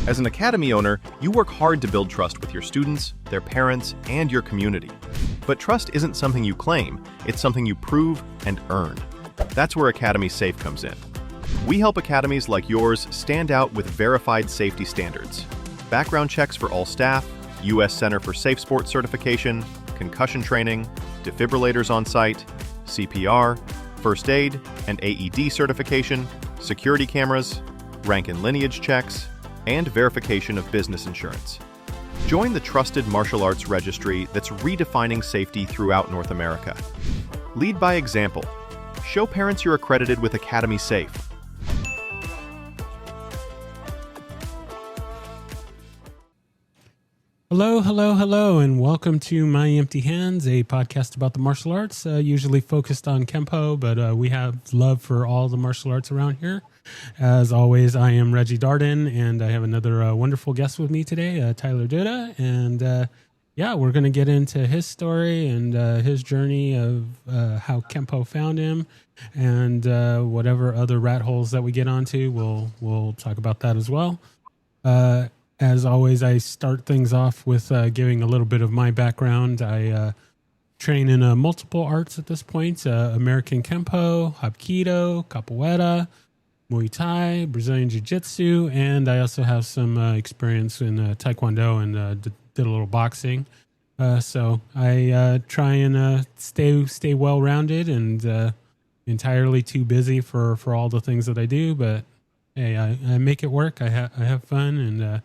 As an academy owner, you work hard to build trust with your students, their parents, and your community. But trust isn't something you claim, it's something you prove and earn. That's where Academy Safe comes in. We help academies like yours stand out with verified safety standards. Background checks for all staff, U.S. Center for Safe Sport certification, concussion training, defibrillators on site, CPR, first aid and AED certification, security cameras, rank and lineage checks, and verification of business insurance. Join the trusted martial arts registry that's redefining safety throughout North America. Lead by example. Show parents you're accredited with Academy Safe. Hello, and welcome to My Empty Hands, a podcast about the martial arts, usually focused on Kenpo, but we have love for all the martial arts around here. As always, I am Reggie Darden, and I have another wonderful guest with me today, Tyler Duda, and we're going to get into his story and his journey of how Kenpo found him, and whatever other rat holes that we get onto, we'll talk about that as well. As always, I start things off with giving a little bit of my background. I train in multiple arts at this point, American Kenpo, Hapkido, Capoeira, Muay Thai, Brazilian Jiu-Jitsu, and I also have some experience in Taekwondo and did a little boxing. So I try and stay well-rounded and entirely too busy for all the things that I do, but hey, I make it work. I have fun, and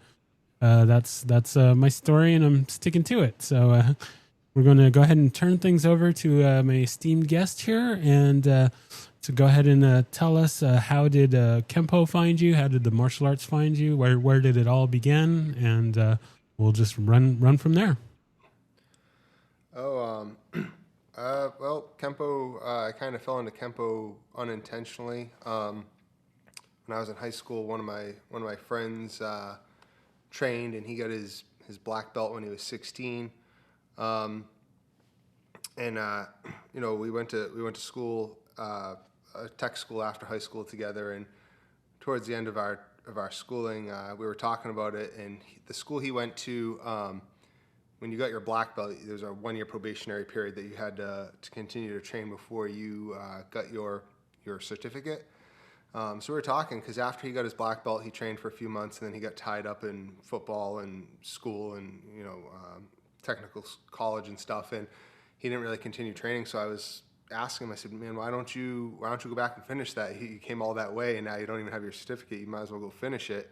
that's my story, and I'm sticking to it. So we're going to go ahead and turn things over to my esteemed guest here, and to go ahead and tell us how did Kenpo find you? How did the martial arts find you? Where did it all begin? And we'll just run from there. Well, Kenpo, I kind of fell into Kenpo unintentionally. When I was in high school, one of my friends trained, and he got his black belt when he was 16. We went to school, a tech school after high school together, and towards the end of our schooling, we were talking about it, and the school he went to, when you got your black belt, there was a 1-year probationary period that you had to continue to train before you got your certificate. So we were talking, because after he got his black belt, he trained for a few months, and then he got tied up in football and school and technical college and stuff, and he didn't really continue training. So I was asking him, I said, man, why don't you go back and finish that? You came all that way, and now you don't even have your certificate. You might as well go finish it.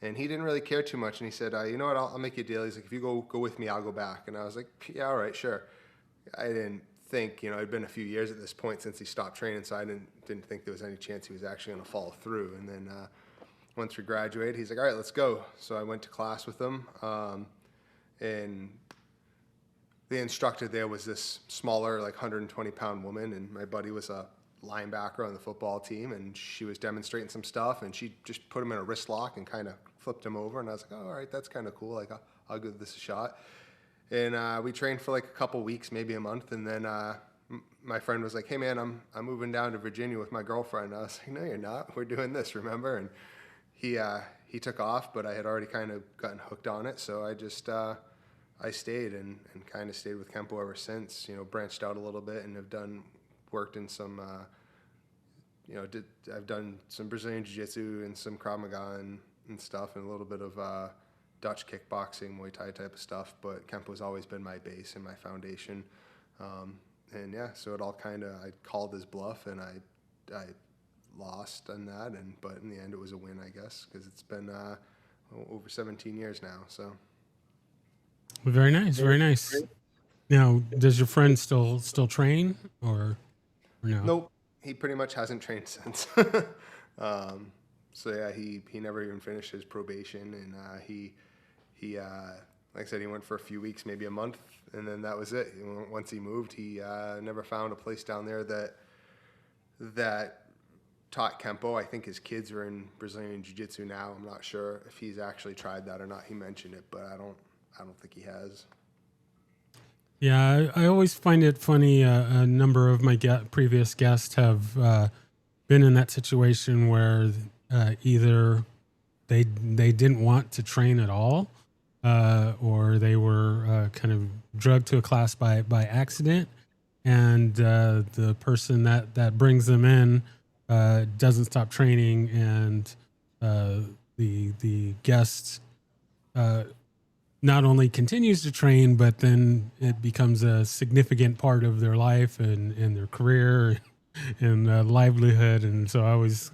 And he didn't really care too much, and he said, you know what, I'll make you a deal. He's like, if you go with me, I'll go back. And I was like, yeah, all right, sure. I didn't think, it'd been a few years at this point since he stopped training, so I didn't think there was any chance he was actually going to follow through. And then once we graduated, he's like, all right, let's go. So I went to class with him, and the instructor there was this smaller, like 120-pound woman, and my buddy was a linebacker on the football team, and she was demonstrating some stuff, and she just put him in a wrist lock and kind of flipped him over, and I was like, oh, all right, that's kind of cool. Like, I'll give this a shot. And we trained for like a couple weeks, maybe a month, and then my friend was like, hey, man, I'm moving down to Virginia with my girlfriend. I was like, no, you're not. We're doing this, remember? And he took off, but I had already kind of gotten hooked on it, so I just I stayed and kind of stayed with Kenpo ever since. Branched out a little bit and have worked in some, I've done some Brazilian Jiu-Jitsu and some Krav Maga and stuff, and a little bit of Dutch kickboxing, Muay Thai type of stuff, but Kenpo's always been my base and my foundation. So it all kind of, I called his bluff, and I lost on that, but in the end it was a win, I guess, because it's been over 17 years now. So very nice. Now, does your friend still train or no? Nope, he pretty much hasn't trained since. He never even finished his probation, and he like I said, he went for a few weeks, maybe a month, and then that was it. Once he moved, he never found a place down there that taught Kenpo. I think his kids are in Brazilian Jiu-Jitsu now. I'm not sure if he's actually tried that or not. He mentioned it, but I don't think he has. Yeah, I always find it funny. A number of my previous guests have been in that situation where either they didn't want to train at all, or they were kind of drugged to a class by accident, and the person that brings them in doesn't stop training, and the guest not only continues to train, but then it becomes a significant part of their life and their career and livelihood. And so I always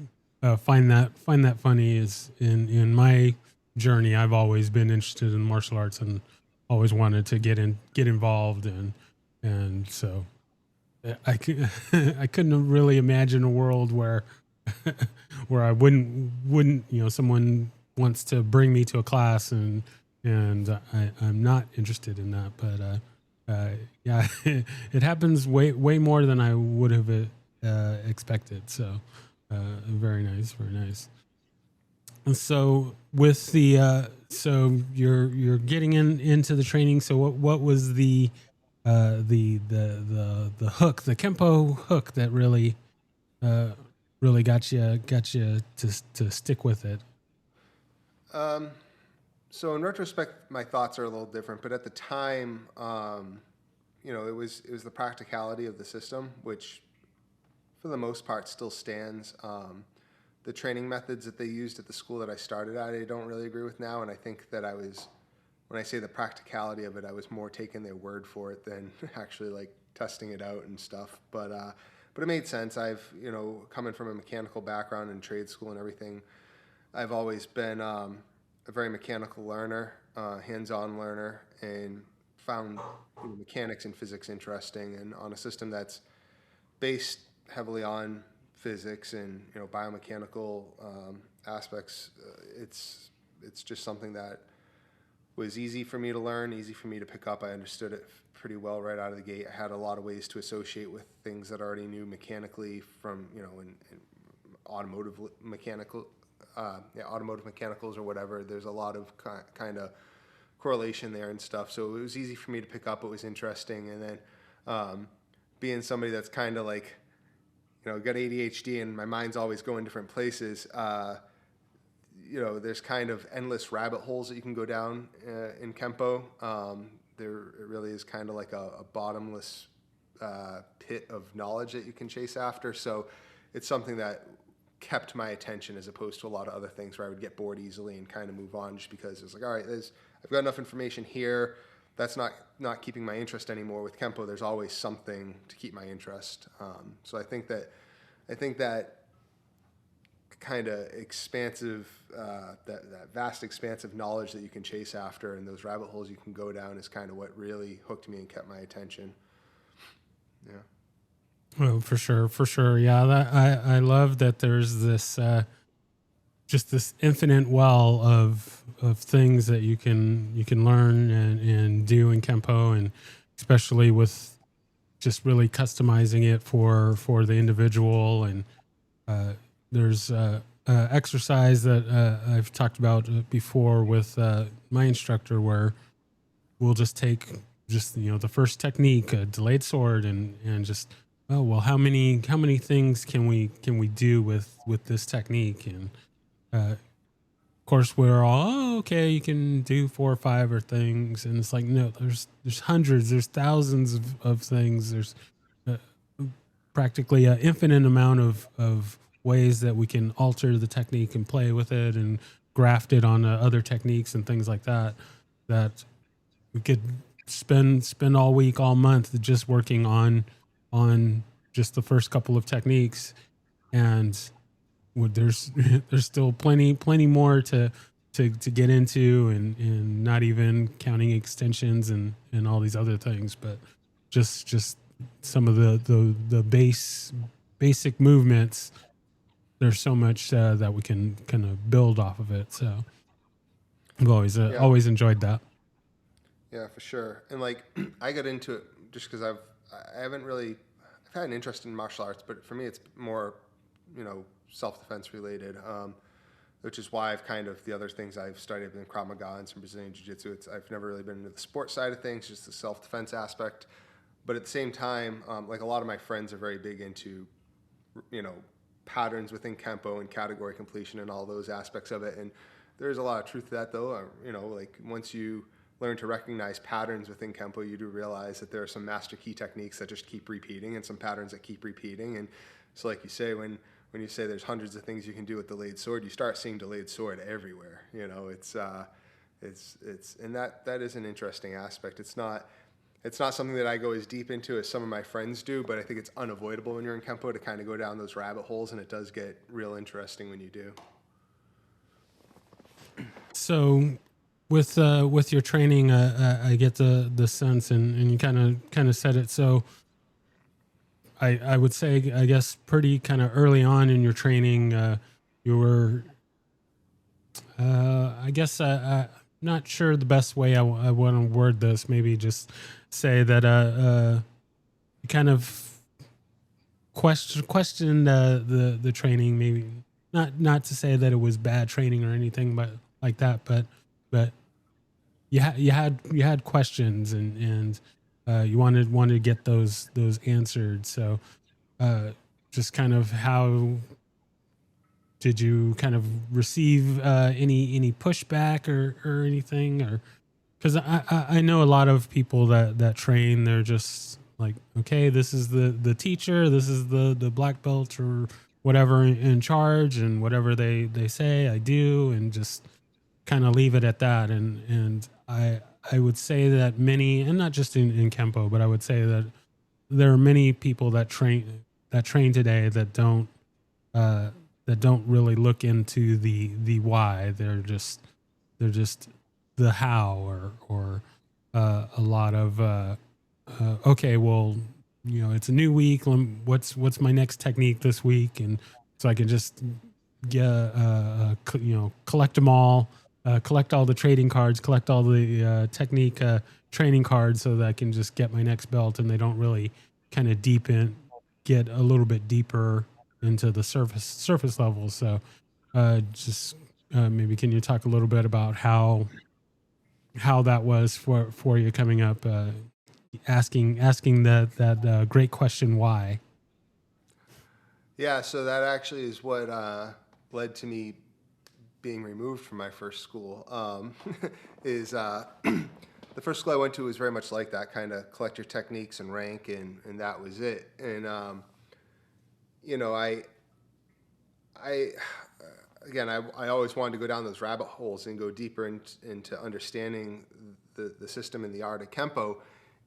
find that funny. Is in my journey, I've always been interested in martial arts and always wanted to get involved, and so I couldn't really imagine a world where where I wouldn't someone wants to bring me to a class and I'm not interested in that. But yeah, it happens way more than I would have expected. So very nice, very nice. And so with the so you're getting into the training. So what was the hook, the Kenpo hook that uh, really got you to stick with it? So in retrospect, my thoughts are a little different, but at the time, it was the practicality of the system, which for the most part still stands. The training methods that they used at the school that I started at, I don't really agree with now, and I think that when I say the practicality of it, I was more taking their word for it than actually like testing it out and stuff. But it made sense. I've coming from a mechanical background and trade school and everything, I've always been a very mechanical learner, hands-on learner, and found mechanics and physics interesting. And on a system that's based heavily on physics and biomechanical aspects, it's just something that was easy for me to learn, easy for me to pick up. I understood it pretty well right out of the gate. I had a lot of ways to associate with things that I already knew mechanically from in automotive mechanical, automotive mechanicals or whatever. There's a lot of kind of correlation there and stuff. So it was easy for me to pick up. It was interesting, and then being somebody that's kind of like got ADHD and my mind's always going different places. There's kind of endless rabbit holes that you can go down in Kenpo. It really is kind of like a bottomless pit of knowledge that you can chase after. So it's something that kept my attention as opposed to a lot of other things where I would get bored easily and kind of move on just because it's like, all right, I've got enough information here. That's not keeping my interest anymore. With Kenpo, there's always something to keep my interest. So I think that kind of expansive, that vast expansive knowledge that you can chase after and those rabbit holes you can go down is kind of what really hooked me and kept my attention. Yeah. Well, for sure. Yeah, I love that there's this just this infinite well of things that you can learn and do in Kenpo, and especially with just really customizing it for the individual. And there's exercise that I've talked about before with my instructor, where we'll just take the first technique, a delayed sword, and just, oh well, how many things can we do with this technique? And of course we're all, oh, okay, you can do 4 or 5 or things, and it's like, no, there's hundreds, there's thousands of things. There's uh, practically an infinite amount of ways that we can alter the technique and play with it and graft it on other techniques and things like that, that we could spend all week, all month just working on just the first couple of techniques. And there's there's still plenty more to get into, and not even counting extensions and all these other things, but just some of the basic movements. There's so much that we can kind of build off of it. So I've Yeah. always enjoyed that. Yeah, for sure. And like I got into it just because I haven't really I've had an interest in martial arts, but for me it's more self defense related, which is why I've kind of the other things I've studied have been Krav Maga and some Brazilian Jiu Jitsu. I've never really been into the sport side of things, just the self defense aspect. But at the same time, like a lot of my friends are very big into you know patterns within Kenpo and category completion and all those aspects of it. And there's a lot of truth to that, though. Like once you learn to recognize patterns within Kenpo, you do realize that there are some master key techniques that just keep repeating, and some patterns that keep repeating. And so, like you say, when you say there's hundreds of things you can do with delayed sword, you start seeing delayed sword everywhere. It's and that is an interesting aspect. It's not something that I go as deep into as some of my friends do, but I think it's unavoidable when you're in Kenpo to kind of go down those rabbit holes, and it does get real interesting when you do. So, with your training, I get the sense, and you kind of said it. So, I would say, I guess, pretty kind of early on in your training, you were, I guess, not sure the best way I want to word this. Maybe just say that you kind of questioned the training. Maybe not to say that it was bad training or anything, but like that. But you had questions, and you wanted to get those answered. So just kind of how did you kind of receive any pushback or anything? Or because I know a lot of people that train, they're just like, okay, this is the teacher, this is the black belt or whatever in charge, and whatever they say I do, and just kind of leave it at that. And I would say that many, and not just in Kenpo, but I would say that there are many people that train today that don't really look into the why. They're just the how, or a lot of okay, well, it's a new week. What's my next technique this week? And so I can just get collect them all, collect all the trading cards, collect all the technique training cards, so that I can just get my next belt. And they don't really kind of get a little bit deeper into the surface level. So just maybe can you talk a little bit about how that was for you coming up, asking that great question, why? Yeah, so that actually is what led to me being removed from my first school. Is the first school I went to was very much like that, kind of collect your techniques and rank, and that was it. And I again, I always wanted to go down those rabbit holes and go deeper into understanding the system and the art of Kenpo.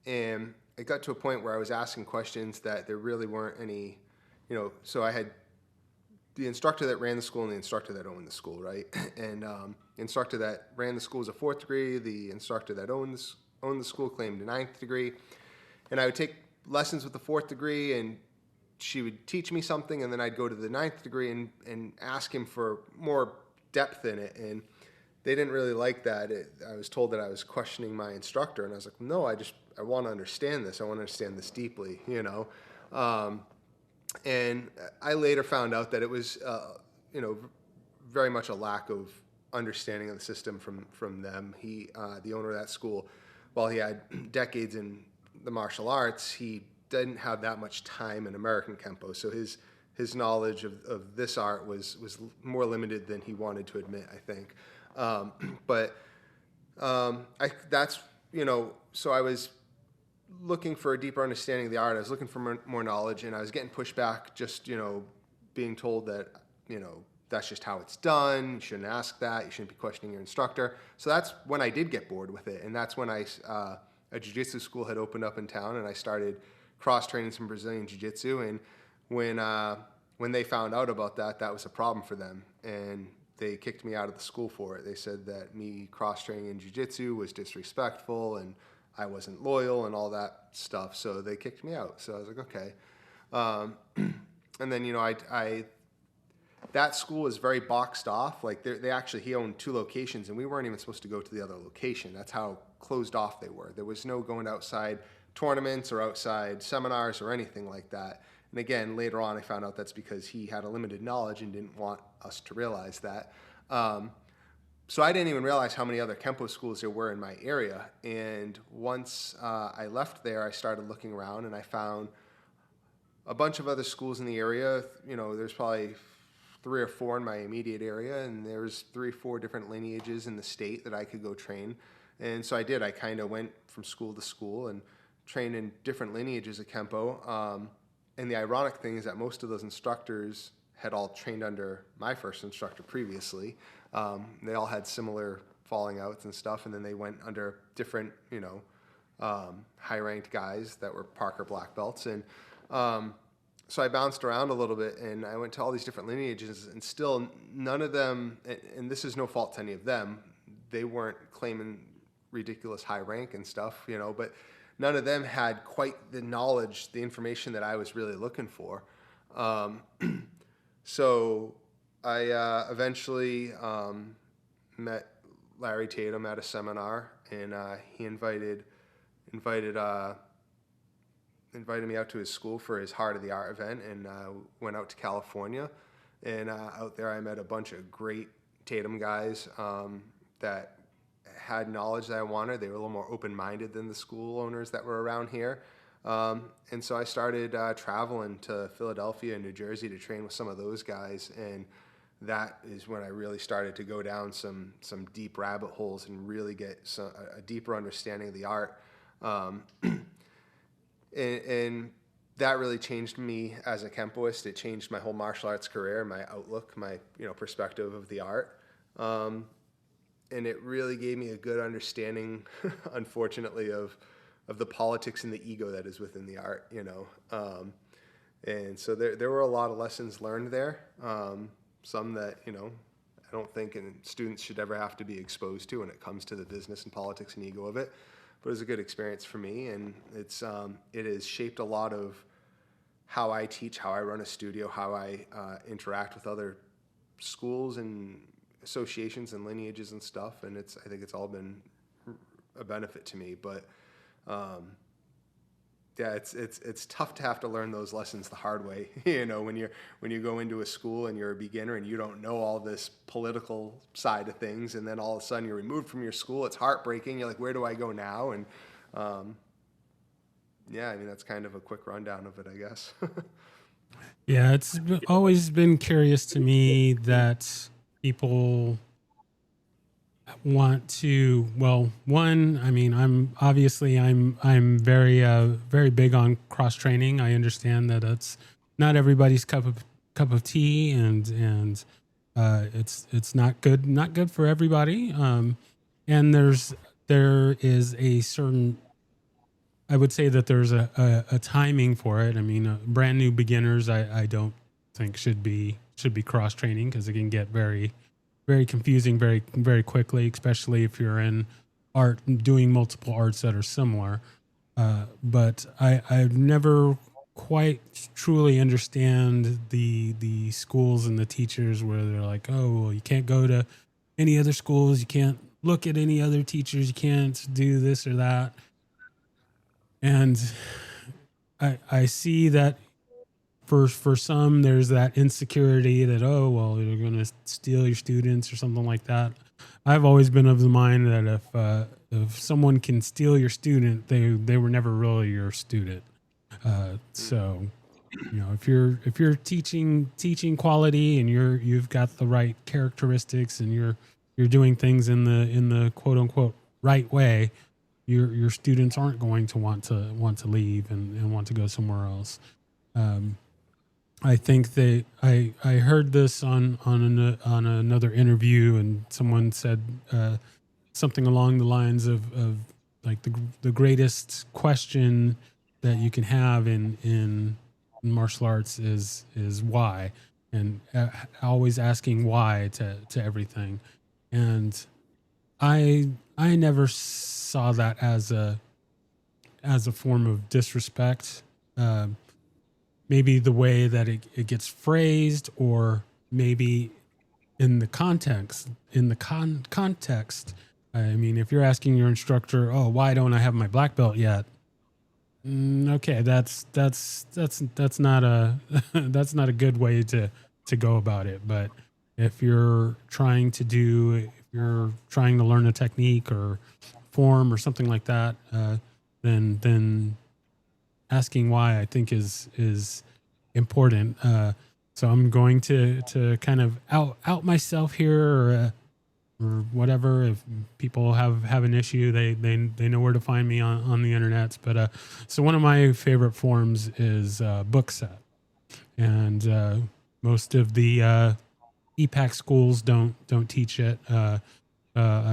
And it got to a point where I was asking questions that there really weren't any, so I had the instructor that ran the school and the instructor that owned the school, right? And the instructor that ran the school was a 4th degree. The instructor that owned the school claimed a 9th degree. And I would take lessons with the 4th degree, and she would teach me something, and then I'd go to the 9th degree and ask him for more depth in it. And they didn't really like that. I was told that I was questioning my instructor, and I was like, no, I want to understand this. I want to understand this deeply, and I later found out that it was, very much a lack of understanding of the system from them. He, the owner of that school, while he had decades in the martial arts, he didn't have that much time in American Kenpo. So his knowledge of this art was more limited than he wanted to admit, I think. So I was looking for a deeper understanding of the art. I was looking for more knowledge, and I was getting pushback, just, being told that, that's just how it's done. You shouldn't ask that. You shouldn't be questioning your instructor. So that's when I did get bored with it. And that's when a jiu-jitsu school had opened up in town, and I started cross-training some Brazilian jiu-jitsu. And when they found out about that, that was a problem for them. And they kicked me out of the school for it. They said that me cross-training in jiu-jitsu was disrespectful, and I wasn't loyal and all that stuff. So they kicked me out. So I was like, okay. And then, that school is very boxed off. Like he owned 2 locations, and we weren't even supposed to go to the other location. That's how closed off they were. There was no going outside tournaments or outside seminars or anything like that. And again, later on, I found out that's because he had a limited knowledge and didn't want us to realize that. So I didn't even realize how many other Kenpo schools there were in my area. And once I left there, I started looking around, and I found a bunch of other schools in the area. There's probably three or four in my immediate area, and there was 3 or 4 different lineages in the state that I could go train. And so I did. I kind of went from school to school and trained in different lineages of Kenpo. And the ironic thing is that most of those instructors had all trained under my first instructor previously. They all had similar falling outs and stuff, and then they went under different, high-ranked guys that were Parker black belts. And so I bounced around a little bit, and I went to all these different lineages, and still none of them, and this is no fault to any of them, they weren't claiming ridiculous high rank and stuff, but none of them had quite the knowledge, the information that I was really looking for. So I eventually met Larry Tatum at a seminar, and he invited me out to his school for his Heart of the Art event, and went out to California. And out there I met a bunch of great Tatum guys that had knowledge that I wanted. They were a little more open-minded than the school owners that were around here. And so I started traveling to Philadelphia and New Jersey to train with some of those guys. And that is when I really started to go down some deep rabbit holes and really get a deeper understanding of the art. And that really changed me as a Kenpoist. It changed my whole martial arts career, my outlook, my perspective of the art. And it really gave me a good understanding, unfortunately, of the politics and the ego that is within the art, And so there were a lot of lessons learned there, some that, I don't think students should ever have to be exposed to when it comes to the business and politics and ego of it. But it was a good experience for me, and it has shaped a lot of how I teach, how I run a studio, how I interact with other schools and associations and lineages and stuff. And I think it's all been a benefit to me. But yeah, it's tough to have to learn those lessons the hard way. When you go into a school and you're a beginner and you don't know all this political side of things, and then all of a sudden you're removed from your school. It's heartbreaking. You're like, where do I go now? And yeah, that's kind of a quick rundown of it, I guess. Yeah, it's always been curious to me that people want to, one, I'm very big on cross training. I understand that it's not everybody's cup of tea, and it's not good for everybody. And there is a certain, I would say that there's a timing for it. Brand new beginners, I don't think should be cross training, because it can get very, very confusing very, very quickly, especially if you're in art, doing multiple arts that are similar. But I've never quite truly understand the schools and the teachers where they're like, oh, well, you can't go to any other schools, you can't look at any other teachers, you can't do this or that. And I see that for some, there's that insecurity that, oh, well, you're going to steal your students or something like that. I've always been of the mind that if someone can steal your student, they were never really your student. So, if you're teaching quality, and you've got the right characteristics, and you're doing things in the quote unquote right way, your students aren't going to want to leave and want to go somewhere else. I think I heard this on another interview, and someone said something along the lines of like the greatest question that you can have in martial arts is why, and always asking why to everything. And I never saw that as a form of disrespect. Maybe the way that it gets phrased, or maybe in the context. If you're asking your instructor, oh, why don't I have my black belt yet? Okay, that's not a that's not a good way to go about it. But if you're trying to learn a technique or form or something like that, then asking why, I think, is important. So I'm going to kind of out myself here, or whatever. If people have an issue, they know where to find me on the internet. But so one of my favorite forms is Bookset, and most of the EPAC schools don't teach it. I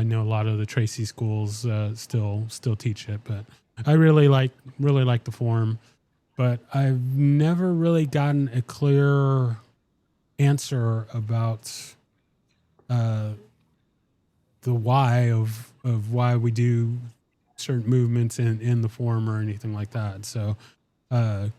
know a lot of the Tracy schools still teach it, but I really like the form. But I've never really gotten a clear answer about uh, the why of why we do certain movements in the form or anything like that. So uh,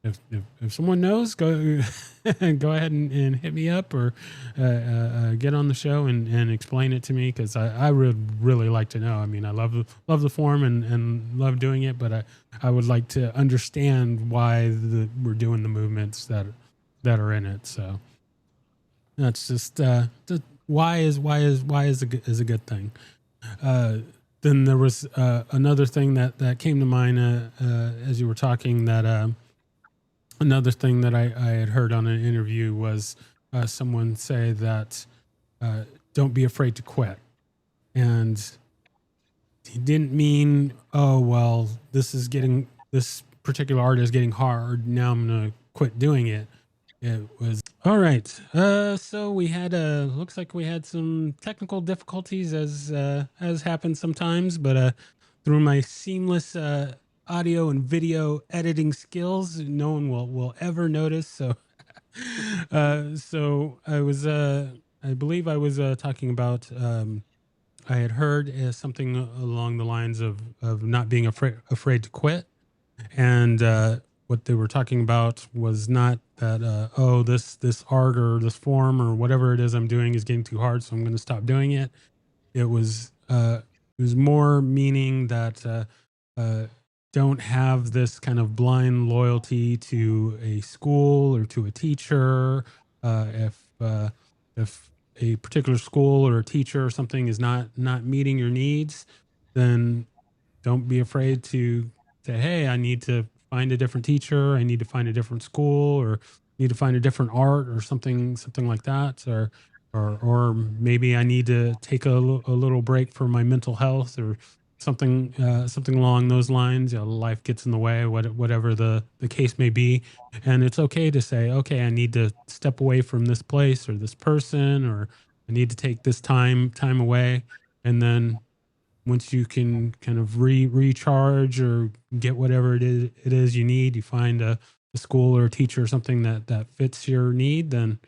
if someone knows, go go ahead and hit me up, or get on the show and explain it to me, because I would really like to know. I mean, I love the form and love doing it, but I would like to understand why we're doing the movements that are in it. So that's just why is a good thing. Uh, then there was another thing that came to mind as you were talking, that another thing that I had heard on an interview was someone say that uh, don't be afraid to quit. And he didn't mean, oh, well, this particular art is getting hard, now I'm going to quit doing it. It was all right. So we had looks like we had some technical difficulties, as happens sometimes, but through my seamless audio and video editing skills, no one will ever notice. So so I believe I was talking about, I had heard something along the lines of not being afraid to quit. And what they were talking about was not that oh, this art or this form or whatever it is I'm doing is getting too hard, so I'm going to stop doing it. It was more meaning that uh, don't have this kind of blind loyalty to a school or to a teacher. If a particular school or a teacher or something is not meeting your needs, then don't be afraid to say, hey, I need to find a different teacher, I need to find a different school, or need to find a different art or something like that. Or maybe I need to take a little break for my mental health, or something along those lines. Life gets in the way, whatever the case may be. And it's okay to say, okay, I need to step away from this place or this person, or I need to take this time away. And then once you can kind of recharge or get whatever it is you need, you find a school or a teacher or something that fits your need, then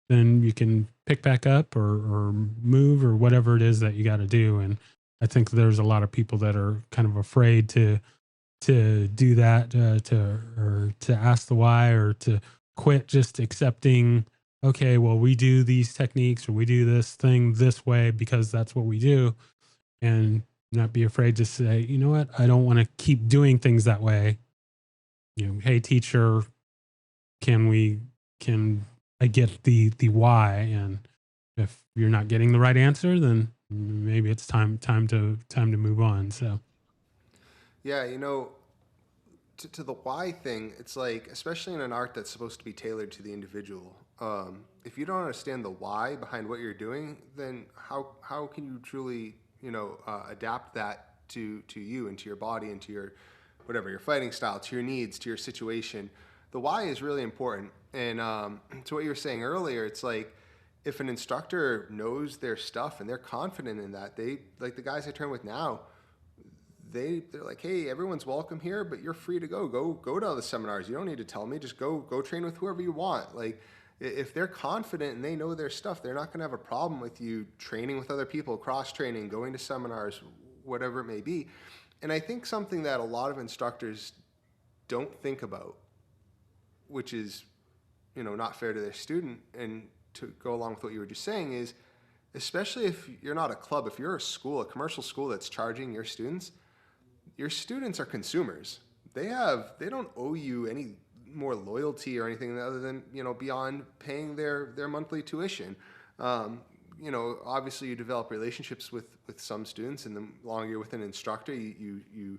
you can pick back up, or move, or whatever it is that you got to do. And I think there's a lot of people that are kind of afraid to do that, to ask the why, or to quit just accepting, okay, well, we do these techniques or we do this thing this way because that's what we do. And not be afraid to say, you know what, I don't want to keep doing things that way. Hey, teacher, can I get the why? And if you're not getting the right answer, then maybe it's time to move on. So Yeah, to the why thing, it's like, especially in an art that's supposed to be tailored to the individual. If you don't understand the why behind what you're doing, then how can you truly adapt that to you and to your body and to your whatever your fighting style, to your needs, to your situation. The why is really important. And to what you were saying earlier, it's like if an instructor knows their stuff and they're confident in that, they like the guys I train with now, they're like, hey, everyone's welcome here, but you're free to go to the seminars. You don't need to tell me. Just go train with whoever you want. Like, if they're confident and they know their stuff, they're not going to have a problem with you training with other people, cross training, going to seminars, whatever it may be. And I think something that a lot of instructors don't think about, which is not fair to their student, and to go along with what you were just saying, is especially if you're not a club, if you're a school, a commercial school that's charging your students are consumers. They don't owe you any more loyalty or anything other than beyond paying their monthly tuition. Obviously you develop relationships with some students, and the longer you're with an instructor, you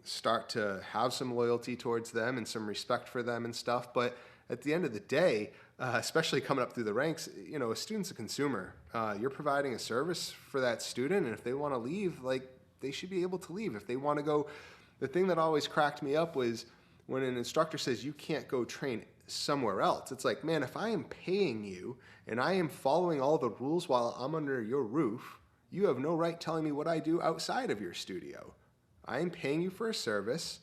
start to have some loyalty towards them and some respect for them and stuff. But at the end of the day, especially coming up through the ranks, a student's a consumer. You're providing a service for that student, and if they want to leave, like, they should be able to leave. If they want to go, the thing that always cracked me up was when an instructor says you can't go train somewhere else. It's like, man, if I am paying you and I am following all the rules while I'm under your roof, you have no right telling me what I do outside of your studio. I am paying you for a service,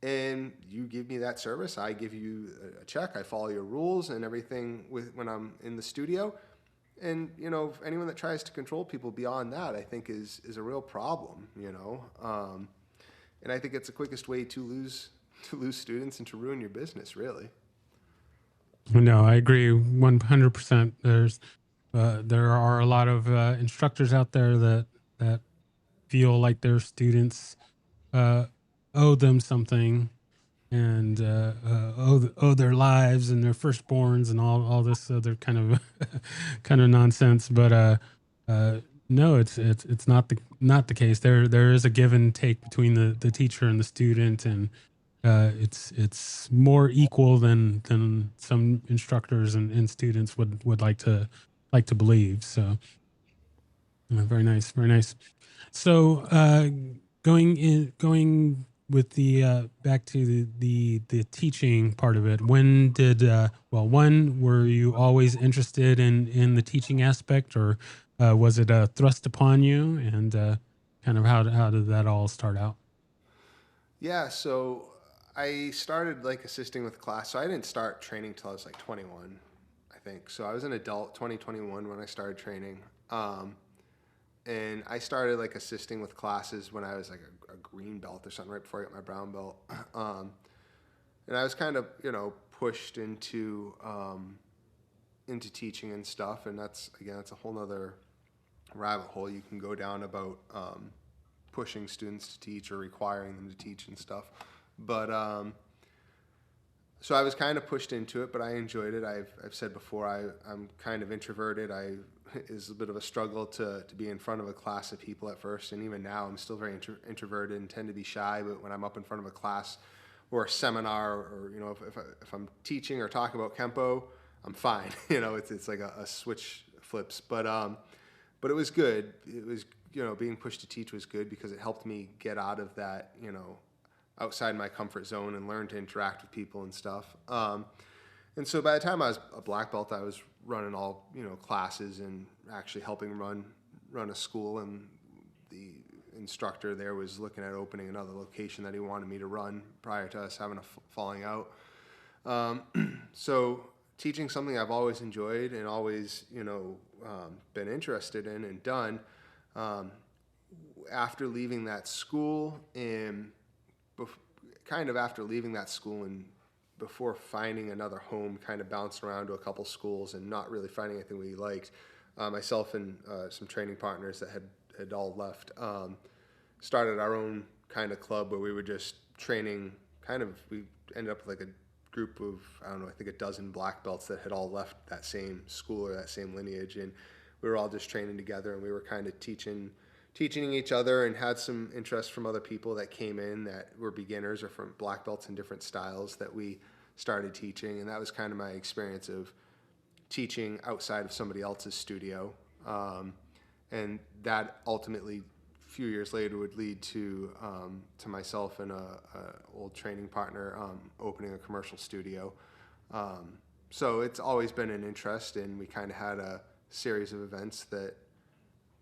and you give me that service. I give you a check. I follow your rules and everything when I'm in the studio. And anyone that tries to control people beyond that, I think is a real problem. And I think it's the quickest way to lose students and to ruin your business, really. No, I agree 100%. There are a lot of instructors out there that feel like their students uh, owe them something, and owe their lives and their firstborns and all this other kind of kind of nonsense. But no, it's not the case. There is a give and take between the teacher and the student, and it's more equal than some instructors and students would like to believe. So very nice, very nice. So going with the back to the teaching part of it. When did one, were you always interested in the teaching aspect, or was it thrust upon you? And kind of how did that all start out? Yeah, so I started like assisting with class. So I didn't start training till I was like 21, I think. So I was an adult 2021 when I started training. And I started like assisting with classes when I was like a green belt or something, right before I got my brown belt. And I was kind of, pushed into teaching and stuff. And that's a whole nother rabbit hole you can go down about pushing students to teach or requiring them to teach and stuff. But so I was kind of pushed into it, but I enjoyed it. I've said before, I'm kind of introverted. It's a bit of a struggle to be in front of a class of people at first, and even now I'm still very introverted and tend to be shy. But when I'm up in front of a class or a seminar, or if I'm teaching or talking about Kenpo, I'm fine. It's like a switch flips. But it was good. It was being pushed to teach was good because it helped me get out of that outside my comfort zone and learn to interact with people and stuff. And so by the time I was a black belt, I was running all classes and actually helping run a school. And the instructor there was looking at opening another location that he wanted me to run prior to us having a falling out. So teaching something I've always enjoyed and always been interested in and done. After leaving that school and before finding another home, kind of bounced around to a couple schools and not really finding anything we liked. Myself and some training partners that had all left started our own kind of club where we were just training. We ended up with like a group of, I don't know, I think a dozen black belts that had all left that same school or that same lineage, and we were all just training together, and we were kind of teaching each other, and had some interest from other people that came in that were beginners or from black belts in different styles that we started teaching. And that was kind of my experience of teaching outside of somebody else's studio. And that ultimately, a few years later, would lead to myself and a old training partner opening a commercial studio. So it's always been an interest, and we kind of had a series of events that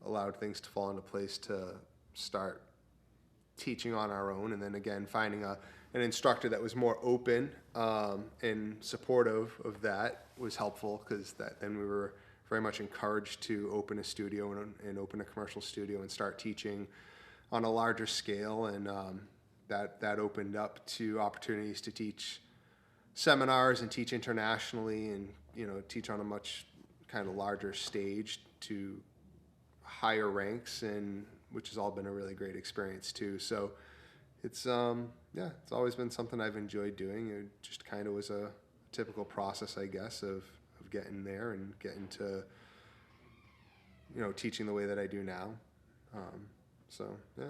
allowed things to fall into place to start teaching on our own. And then again, finding an instructor that was more open and supportive of that was helpful, because then we were very much encouraged to open a studio and open a commercial studio and start teaching on a larger scale. And that opened up to opportunities to teach seminars and teach internationally, and teach on a much kind of larger stage to higher ranks, and which has all been a really great experience too. So it's it's always been something I've enjoyed doing. It just kind of was a typical process, I guess, of getting there and getting to teaching the way that I do now. So yeah.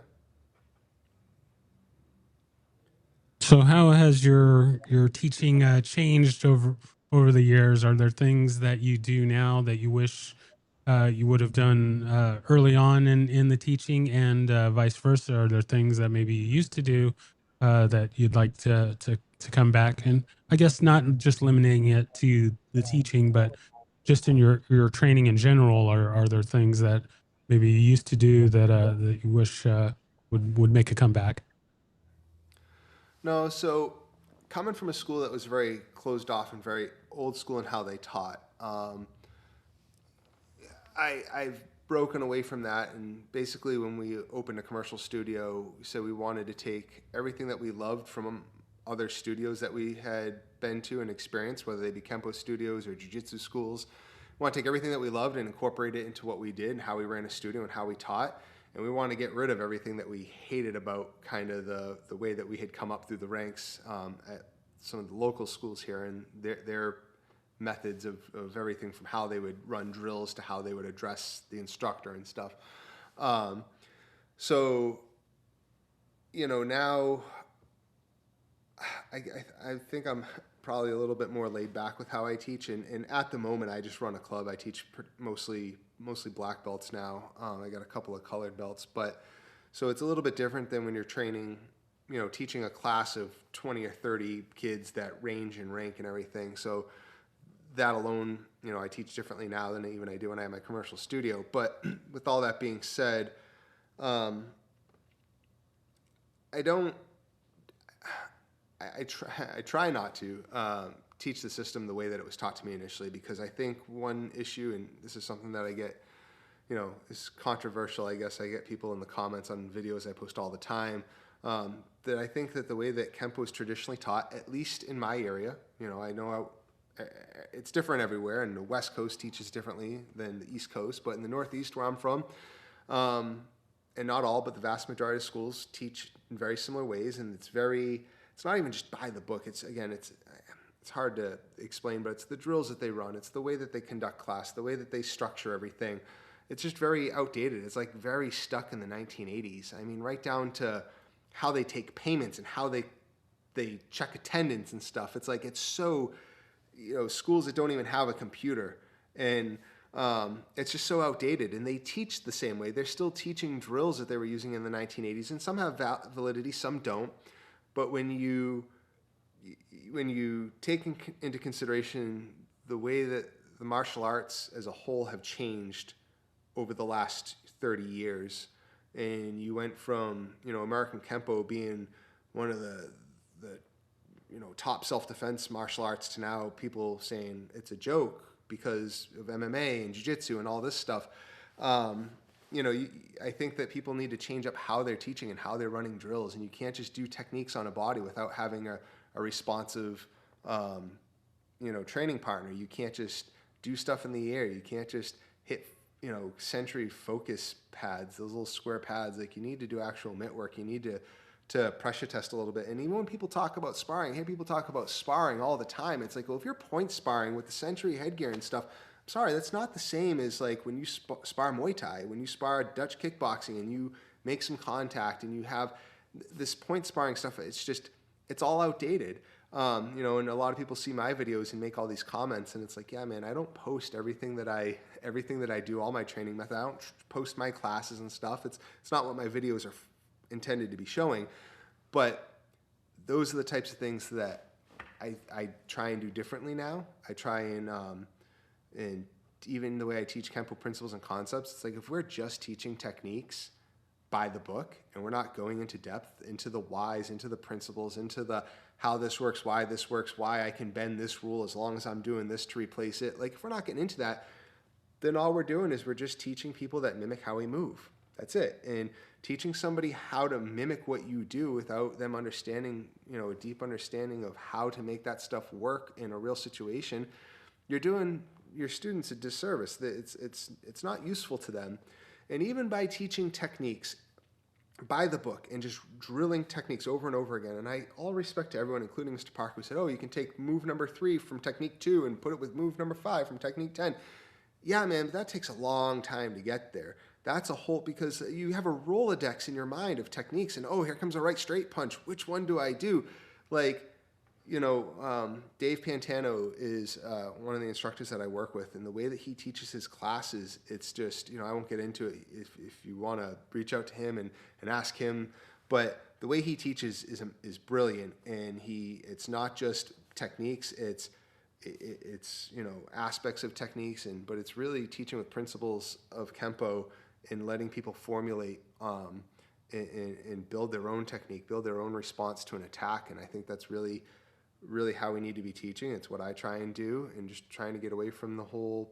So how has your teaching changed over the years? Are there things that you do now that you wish you would have done early on in the teaching, and vice versa? Are there things that maybe you used to do that you'd like to come back? And I guess not just limiting it to the teaching, but just in your training in general. Are there things that maybe you used to do that you wish would make a comeback? No, so coming from a school that was very closed off and very old school in how they taught, I've broken away from that. And basically, when we opened a commercial studio, we said we wanted to take everything that we loved from other studios that we had been to and experienced, whether they be Kenpo studios or jiu-jitsu schools. We want to take everything that we loved and incorporate it into what we did and how we ran a studio and how we taught. And we want to get rid of everything that we hated about kind of the way that we had come up through the ranks at some of the local schools here, and their methods of everything from how they would run drills to how they would address the instructor and stuff. So, now I think I'm probably a little bit more laid back with how I teach, and at the moment I just run a club. I teach mostly black belts now. I got a couple of colored belts, but so it's a little bit different than when you're training, teaching a class of 20 or 30 kids that range and rank and everything. So that alone, I teach differently now than even I do when I have my commercial studio. But with all that being said, I don't. I try not to teach the system the way that it was taught to me initially, because I think one issue, and this is something that I get, is controversial. I guess I get people in the comments on videos I post all the time, that I think that the way that Kenpo is traditionally taught, at least in my area, I know it's different everywhere, and the West Coast teaches differently than the East Coast, but in the Northeast where I'm from, and not all, but the vast majority of schools teach in very similar ways, and it's not even just by the book. It's hard to explain, but it's the drills that they run. It's the way that they conduct class, the way that they structure everything. It's just very outdated. It's like very stuck in the 1980s. I mean, right down to how they take payments and how they check attendance and stuff. It's like, it's so, schools that don't even have a computer, and it's just so outdated. And they teach the same way. They're still teaching drills that they were using in the 1980s, and some have validity, some don't. But when you take into consideration the way that the martial arts as a whole have changed over the last 30 years, and you went from American Kenpo being one of the top self-defense martial arts to now people saying it's a joke because of MMA and jiu-jitsu and all this stuff. I think that people need to change up how they're teaching and how they're running drills, and you can't just do techniques on a body without having a responsive, training partner. You can't just do stuff in the air. You can't just hit, century focus pads, those little square pads. Like, you need to do actual mitt work. You need to pressure test a little bit. And even when people talk about sparring, I hear people talk about sparring all the time. It's like, well, if you're point sparring with the century headgear and stuff, sorry, that's not the same as like when you spar Muay Thai, when you spar Dutch kickboxing and you make some contact and you have this point sparring stuff. It's all outdated. And a lot of people see my videos and make all these comments, and it's like, yeah, man, I don't post everything that I do, all my training method. I don't post my classes and stuff. It's not what my videos are intended to be showing. But those are the types of things that I try and do differently now. I try and even the way I teach Kenpo principles and concepts, it's like, if we're just teaching techniques by the book and we're not going into depth, into the whys, into the principles, into the how this works, why I can bend this rule as long as I'm doing this to replace it. Like, if we're not getting into that, then all we're doing is we're just teaching people that mimic how we move. That's it. And teaching somebody how to mimic what you do without them understanding, a deep understanding of how to make that stuff work in a real situation, you're doing your students a disservice. It's not useful to them. And even by teaching techniques by the book and just drilling techniques over and over again, and all respect to everyone, including Mr. Parker, who said, oh, you can take move number 3 from technique 2 and put it with move number 5 from technique 10. Yeah, man, but that takes a long time to get there. That's a whole, because you have a Rolodex in your mind of techniques, and oh, here comes a right straight punch. Which one do I do? Like, Dave Pantano is one of the instructors that I work with, and the way that he teaches his classes, it's just, I won't get into it. If you want to reach out to him and ask him, but the way he teaches is brilliant, and it's not just techniques, it's aspects of techniques, but it's really teaching with principles of Kenpo and letting people formulate and build their own technique, build their own response to an attack. And I think that's really how we need to be teaching. It's what I try and do, and just trying to get away from the whole,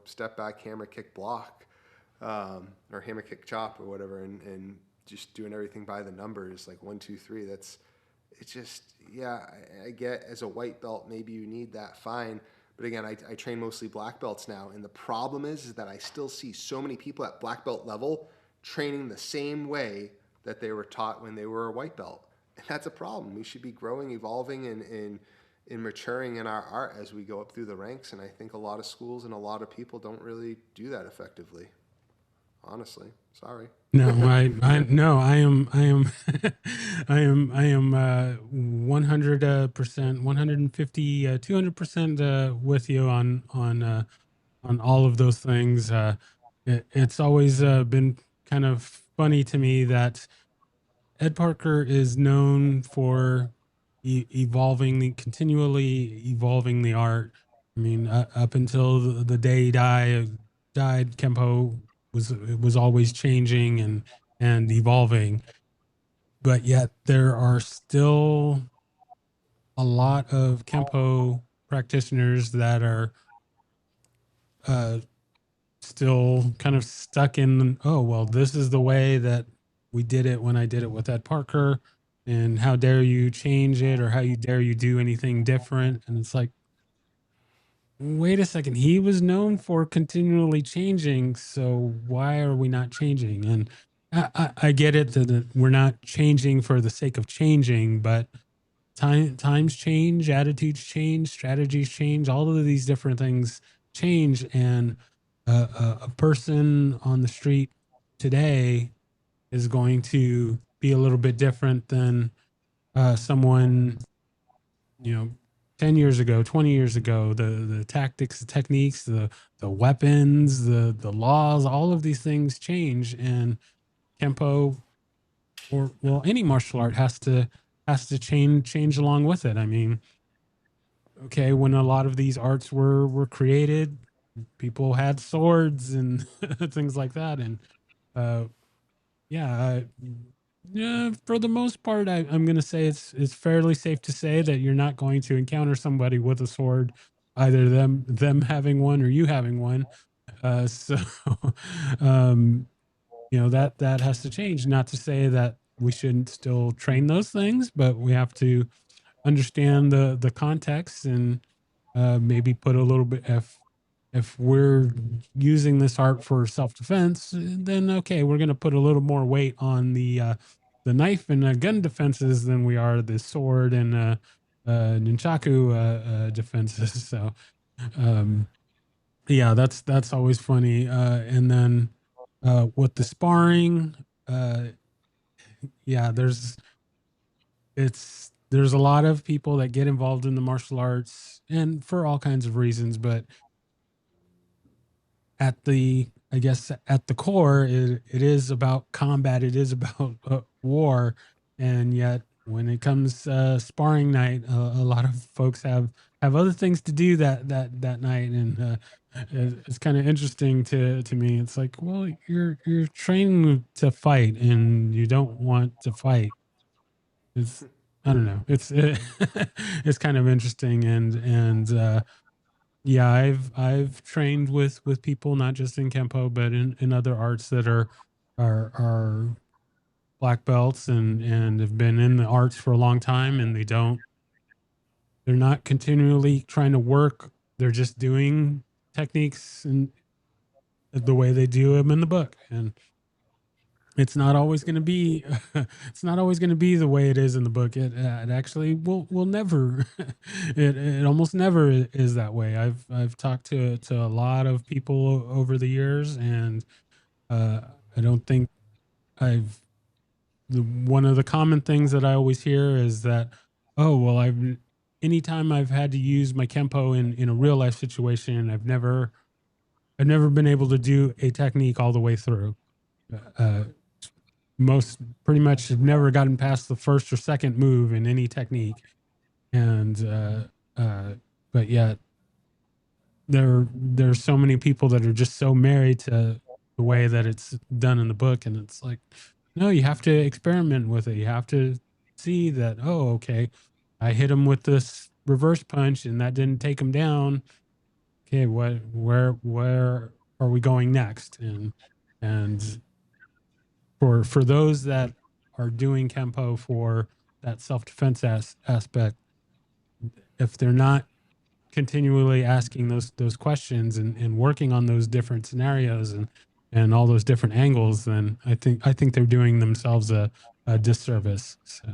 step back, hammer, kick, block, or hammer, kick, chop, or whatever, and just doing everything by the numbers, like 1, 2, 3. It's just, yeah, I get as a white belt, maybe you need that, fine. But again, I train mostly black belts now. And the problem is that I still see so many people at black belt level training the same way that they were taught when they were a white belt. And that's a problem. We should be growing, evolving, and maturing in our art as we go up through the ranks. And I think a lot of schools and a lot of people don't really do that effectively. Honestly, sorry. No, no, I am, I am 100%, 150, 200% with you on all of those things. It's always been kind of funny to me that Ed Parker is known for continually evolving the art. I mean, up until the day he died, Kenpo was always changing and evolving. But yet there are still a lot of Kenpo practitioners that are uh, still kind of stuck in, oh, well, this is the way that we did it when I did it with Ed Parker, and how dare you change it, or how you dare you do anything different. And it's like, wait a second, he was known for continually changing, so why are we not changing? And I get it that we're not changing for the sake of changing, but times change, attitudes change, strategies change, all of these different things change. And a person on the street today is going to be a little bit different than someone, 10 years ago, 20 years ago. The tactics, the techniques, the weapons, the laws, all of these things change. And Kempo, or well, any martial art has to change along with it. I mean, okay, when a lot of these arts were created, people had swords and things like that. And uh yeah yeah, for the most part, I'm gonna say it's fairly safe to say that you're not going to encounter somebody with a sword, either them having one or you having one. So um that has to change. Not to say that we shouldn't still train those things, but we have to understand the context, and maybe put a little bit, if we're using this art for self-defense, then okay, we're going to put a little more weight on the knife and gun defenses than we are the sword and nunchaku defenses. So um yeah, that's always funny. And then with the sparring, uh yeah, there's a lot of people that get involved in the martial arts, and for all kinds of reasons. But I guess at the core, it is about combat. It is about war. And yet when it comes sparring night, a lot of folks have other things to do that night. And it's kind of interesting to me. It's like, well, you're training to fight and you don't want to fight. It's, I don't know. It's kind of interesting. And yeah, I've trained with people, not just in Kempo, but in other arts that are black belts and have been in the arts for a long time, and they're not continually trying to work. They're just doing techniques and the way they do them in the book. And it's not always going to be it's not always going to be the way it is in the book. It actually will never it almost never is that way. I've talked to a lot of people over the years, and uh I don't think I've one of the common things that I always hear is that, oh, well, anytime I've had to use my Kenpo in a real life situation, I've never been able to do a technique all the way through. Uh, Most pretty much have never gotten past the first or second move in any technique, and uh, but yet there's so many people that are just so married to the way that it's done in the book, and it's like, no, you have to experiment with it. You have to see that, oh, okay, I hit him with this reverse punch and that didn't take him down. Okay, where are we going next? And for those that are doing Kenpo for that self-defense aspect, if they're not continually asking those questions and working on those different scenarios and all those different angles, then I think they're doing themselves a disservice. So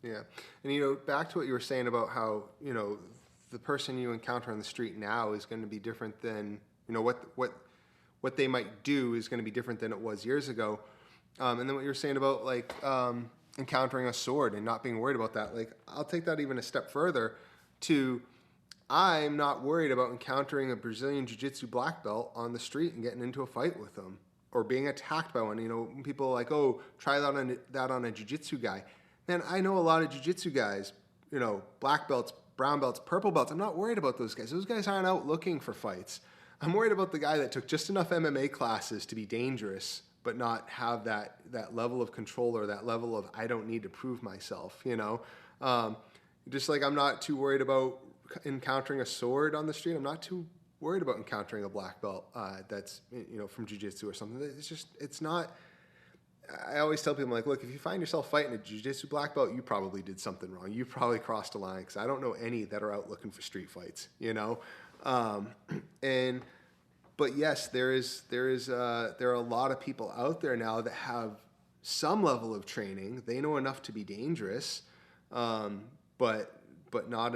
Yeah. And, back to what you were saying about how, the person you encounter on the street now is going to be different than, what they might do is going to be different than it was years ago. And then what you were saying about like encountering a sword and not being worried about that, like I'll take that even a step further to I'm not worried about encountering a Brazilian Jiu-Jitsu black belt on the street and getting into a fight with them or being attacked by one. People are like, oh, try that on a Jiu-Jitsu guy. Man, I know a lot of Jiu-Jitsu guys, black belts, brown belts, purple belts. I'm not worried about those guys. Those guys aren't out looking for fights. I'm worried about the guy that took just enough MMA classes to be dangerous, but not have that level of control or that level of I don't need to prove myself. Just like I'm not too worried about encountering a sword on the street. I'm not too worried about encountering a black belt that's from jiu-jitsu or something. It's not. I always tell people, I'm like, look, if you find yourself fighting a jiu-jitsu black belt, you probably did something wrong. You probably crossed a line, because I don't know any that are out looking for street fights. And but yes, there are a lot of people out there now that have some level of training. They know enough to be dangerous, but not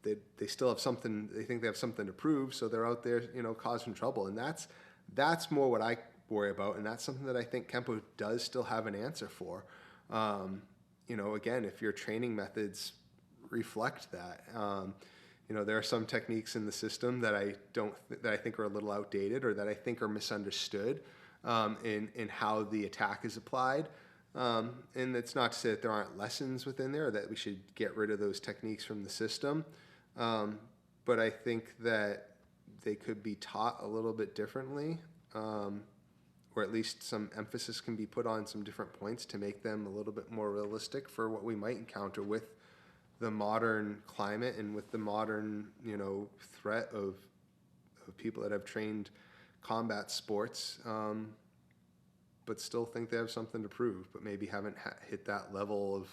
they still have something. They think they have something to prove, so they're out there causing trouble, and that's more what I worry about, and that's something that I think Kenpo does still have an answer for. Again, if your training methods reflect that. There are some techniques in the system that I think are a little outdated or that I think are misunderstood in how the attack is applied. And it's not to say that there aren't lessons within there or that we should get rid of those techniques from the system. But I think that they could be taught a little bit differently, or at least some emphasis can be put on some different points to make them a little bit more realistic for what we might encounter with the modern climate and with the modern, threat of people that have trained combat sports, but still think they have something to prove, but maybe haven't hit that level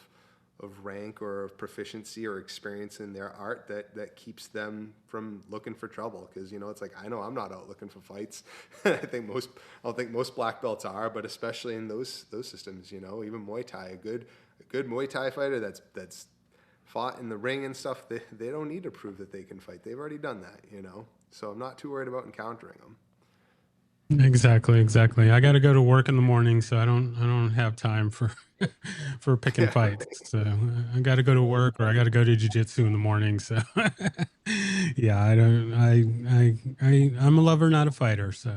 of rank or of proficiency or experience in their art that keeps them from looking for trouble. Because it's like, I know I'm not out looking for fights. I don't think most black belts are, but especially in those systems, even Muay Thai, a good Muay Thai fighter that's fought in the ring and stuff, they don't need to prove that they can fight. They've already done that, So I'm not too worried about encountering them. exactly. I got to go to work in the morning, so I don't have time for for picking fights. So I got to go to work or I got to go to jiu-jitsu in the morning. So yeah, I don't. I'm a lover, not a fighter. So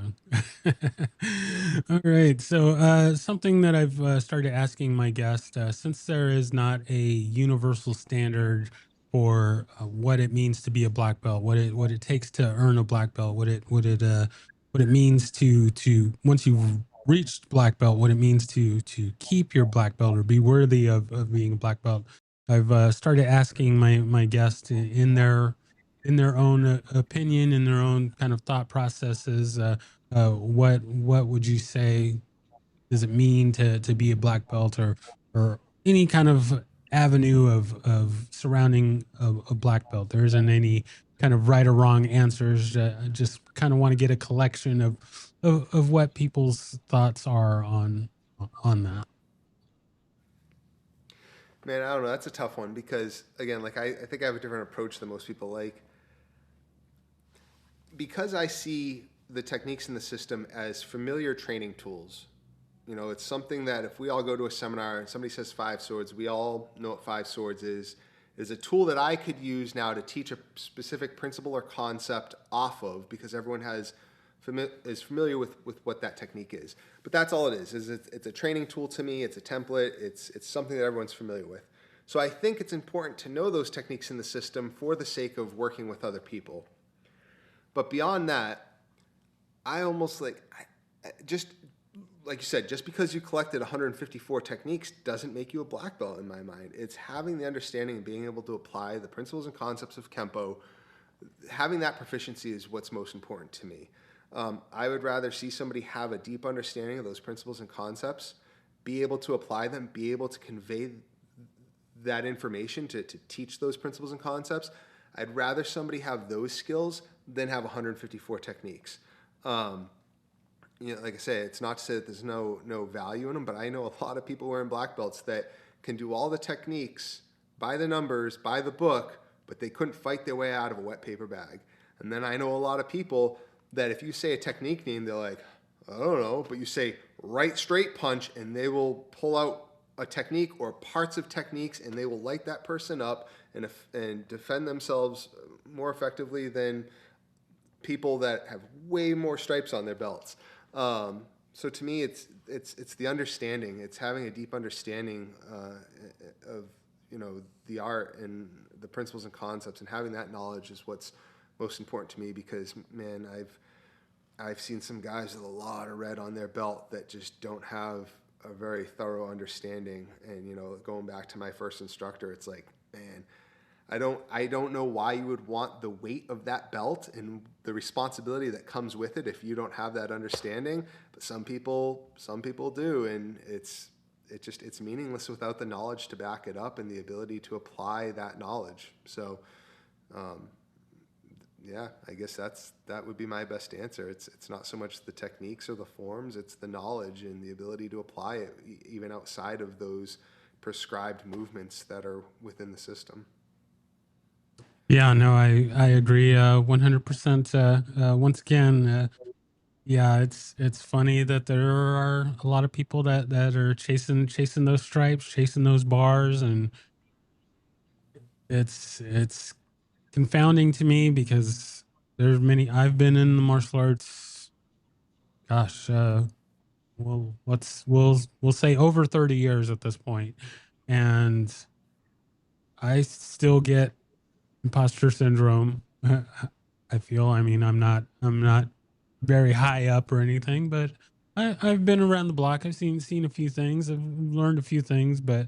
all right. So something that I've started asking my guests, since there is not a universal standard for what it means to be a black belt, what it takes to earn a black belt, what it means to once you've reached black belt, what it means to keep your black belt or be worthy of being a black belt. I've started asking my guests in their own opinion, in their own kind of thought processes, what would you say does it mean to be a black belt, or any kind of avenue of surrounding a black belt? There isn't any kind of right or wrong answers. I just kind of want to get a collection of what people's thoughts are on that. Man, I don't know. That's a tough one because, again, like I think I have a different approach than most people. Like, because I see the techniques in the system as familiar training tools. It's something that if we all go to a seminar and somebody says 5 swords, we all know what 5 swords is. is a tool that I could use now to teach a specific principle or concept off of, because everyone is familiar with what that technique is. But that's all it is. It's a training tool to me. It's a template. It's something that everyone's familiar with. So I think it's important to know those techniques in the system for the sake of working with other people. But beyond that, I almost just like you said, just because you collected 154 techniques doesn't make you a black belt in my mind. It's having the understanding and being able to apply the principles and concepts of Kenpo. Having that proficiency is what's most important to me. I would rather see somebody have a deep understanding of those principles and concepts, be able to apply them, be able to convey that information to teach those principles and concepts. I'd rather somebody have those skills than have 154 techniques. Like I say, it's not to say that there's no value in them, but I know a lot of people wearing black belts that can do all the techniques by the numbers, by the book, but they couldn't fight their way out of a wet paper bag. And then I know a lot of people that if you say a technique name, they're like, I don't know, but you say right straight punch and they will pull out a technique or parts of techniques and they will light that person up and defend themselves more effectively than people that have way more stripes on their belts. So to me, it's the understanding. It's having a deep understanding of the art and the principles and concepts, and having that knowledge is what's most important to me. Because man, I've seen some guys with a lot of red on their belt that just don't have a very thorough understanding. And going back to my first instructor, it's like, man, I don't know why you would want the weight of that belt and the responsibility that comes with it if you don't have that understanding. But some people do, and it's meaningless without the knowledge to back it up and the ability to apply that knowledge. So, yeah, I guess that would be my best answer. It's not so much the techniques or the forms; it's the knowledge and the ability to apply it, even outside of those prescribed movements that are within the system. Yeah, no, I agree 100%. Once again, yeah, it's funny that there are a lot of people that are chasing those stripes, chasing those bars, and it's confounding to me because there's many. I've been in the martial arts, gosh, well, we'll say over 30 years at this point, and I still get imposter syndrome. I feel. I mean, I'm not very high up or anything, but I've been around the block. I've seen a few things. I've learned a few things, but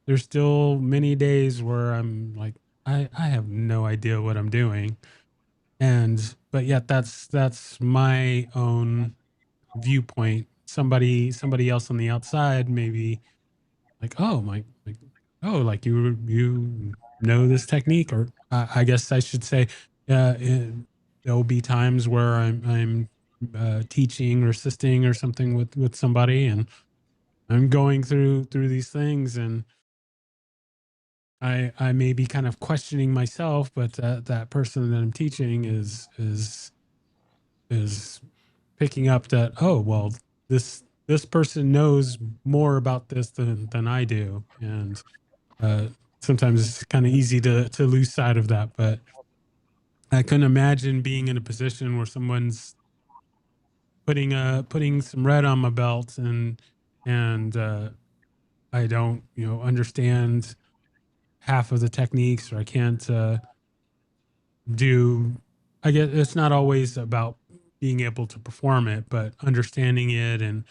there's still many days where I'm like, I have no idea what I'm doing, but yet that's my own viewpoint. Somebody else on the outside maybe like, oh my, like, oh, like you know this technique, or I guess I should say, there'll be times where I'm teaching or assisting or something with somebody, and I'm going through these things, and I may be kind of questioning myself, but that person that I'm teaching is picking up that, oh well, this person knows more about this than I do, and uh, sometimes it's kind of easy to lose sight of that. But I couldn't imagine being in a position where someone's putting some red on my belt, and I don't understand half of the techniques, or I can't do. I guess it's not always about being able to perform it, but understanding it, and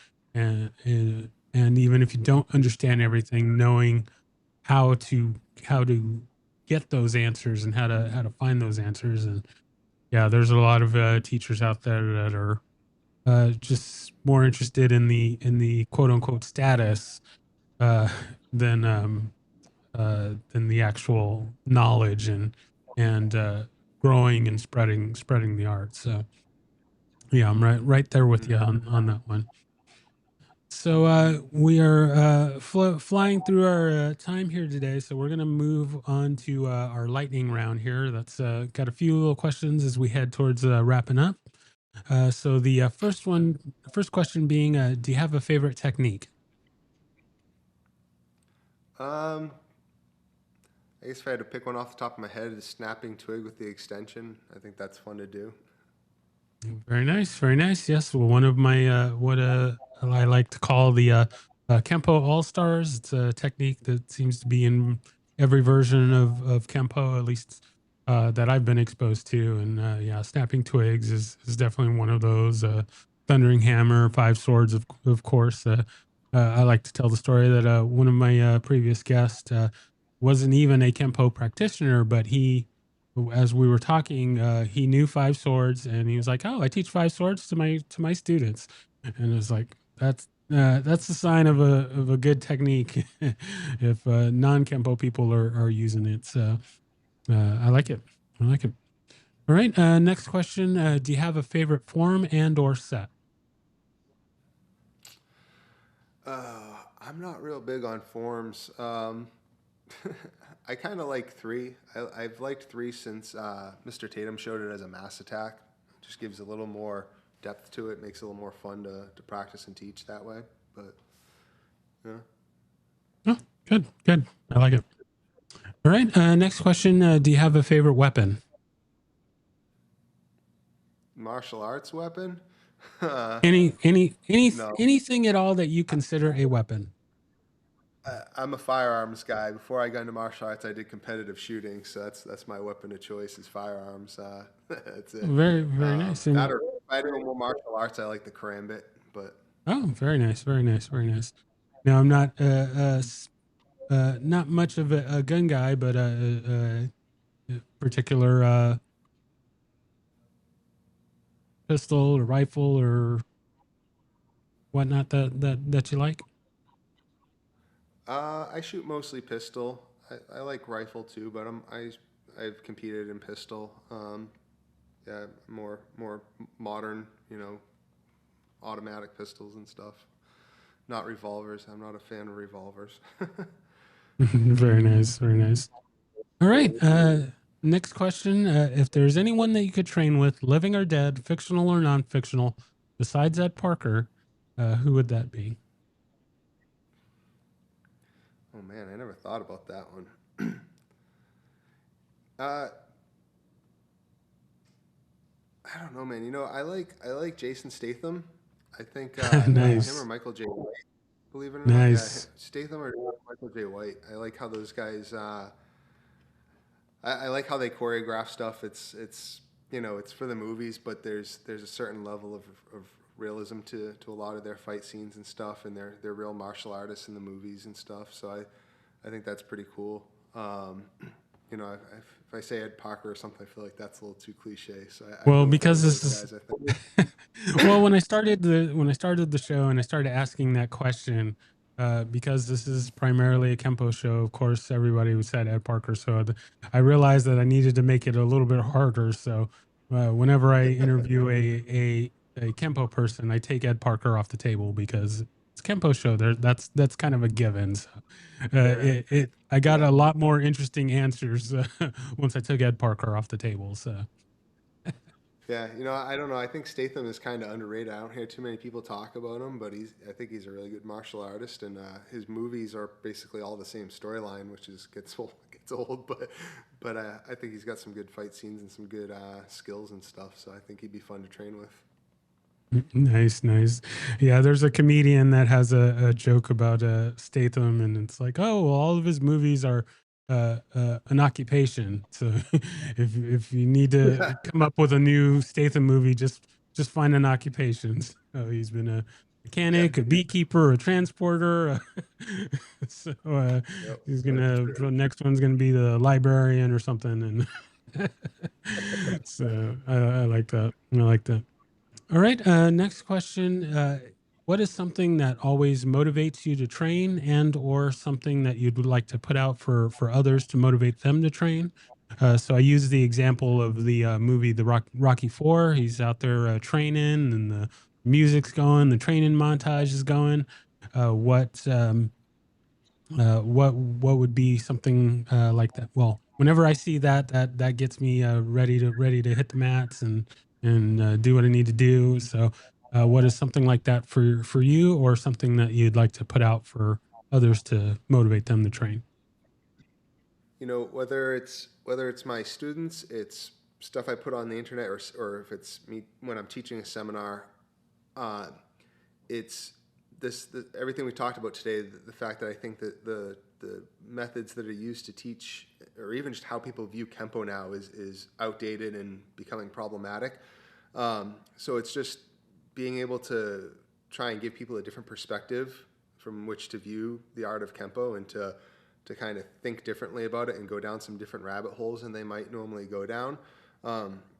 even if you don't understand everything, knowing how to get those answers and how to find those answers. And yeah, there's a lot of teachers out there that are just more interested in the quote unquote status uh, than than the actual knowledge and growing and spreading the art. So yeah, I'm right there with you on that one. So we are flying through our time here today. So we're going to move on to our lightning round here. That's got a few little questions as we head towards wrapping up. So the first question being, do you have a favorite technique? Um, I guess if I had to pick one off the top of my head, the snapping twig with the extension. I think that's fun to do. Very nice, very nice. Yes, well, one of my what I like to call the Kenpo All Stars. It's a technique that seems to be in every version of Kenpo, at least that I've been exposed to. And yeah, snapping twigs is definitely one of those. Thundering hammer, five swords, of course. I like to tell the story that one of my previous guests wasn't even a Kenpo practitioner, but he, as we were talking, he knew five swords, and he was like, "Oh, I teach five swords to my students," and it was like that's a sign of a good technique if non Kempo people are using it. So I like it. I like it. All right. Next question: do you have a favorite form and or set? I'm not real big on forms. I kind of like three. I've liked three since Mr. Tatum showed it as a mass attack. It just gives a little more depth to it, makes it a little more fun to practice and teach that way. But yeah, Oh, good, good. I like it. All right. Next question: do you have a favorite weapon? martial arts weapon? No, Anything at all that you consider a weapon? I'm a firearms guy. Before I got into martial arts, I did competitive shooting, so that's my weapon of choice is firearms. That's it. Very, very nice. That And or if I do more martial arts, I like the karambit, but oh, very nice, very nice, very nice. Now I'm not not much of a gun guy, but a particular pistol or rifle or whatnot that you like. I shoot mostly pistol. I like rifle too, but I've competed in pistol. Yeah, more modern, automatic pistols and stuff. Not revolvers. I'm not a fan of revolvers. Very nice, very nice. All right. Next question: if there's anyone that you could train with, living or dead, fictional or non-fictional, besides Ed Parker, who would that be? Oh man, I never thought about that one. Uh, I don't know, man. I like Jason Statham. I think him or Nice, Michael J. White. Believe it or not, yeah, nice. Statham or Michael J. White. I like how those guys. I like how they choreograph stuff. It's for the movies, but there's a certain level of realism to a lot of their fight scenes and stuff, and they're real martial artists in the movies and stuff. So I think that's pretty cool. If I say Ed Parker or something, I feel like that's a little too cliche. So I'd Well, go with one because of this those is guys. I think. well, when I started the show and I started asking that question, because this is primarily a Kempo show, of course, everybody said Ed Parker. So I realized that I needed to make it a little bit harder. So whenever I interview a Kempo person, I take Ed Parker off the table because it's a Kempo show. That's kind of a given. So, Yeah, I got yeah. a lot more interesting answers once I took Ed Parker off the table. So. Yeah, I don't know. I think Statham is kind of underrated. I don't hear too many people talk about him, but I think he's a really good martial artist, and his movies are basically all the same storyline, which gets old, gets old. But I think he's got some good fight scenes and some good skills and stuff. So I think he'd be fun to train with. Nice, nice. Yeah, there's a comedian that has a joke about Statham, and it's like, oh, well, all of his movies are an occupation. So if you need to come up with a new Statham movie, just find an occupation. So he's been a Yeah, mechanic, a beekeeper, a transporter. So yep, he's that's gonna true. the next one's gonna be the librarian or something, and so I like that. I like that. All right. Next question. What is something that always motivates you to train and or something that you'd like to put out for others to motivate them to train? So I use the example of the movie Rocky Four. He's out there training and the music's going, the training montage is going. What what would be something like that? Well, whenever I see that, that gets me ready to hit the mats and do what I need to do. So, what is something like that for you, or something that you'd like to put out for others to motivate them to train? whether it's my students, it's stuff I put on the internet, or if it's me when I'm teaching a seminar. Uh, it's everything we talked about today. The fact that I think that the methods that are used to teach, or even just how people view Kenpo now, is outdated and becoming problematic. So it's just being able to try and give people a different perspective from which to view the art of Kenpo, and to kind of think differently about it and go down some different rabbit holes than they might normally go down.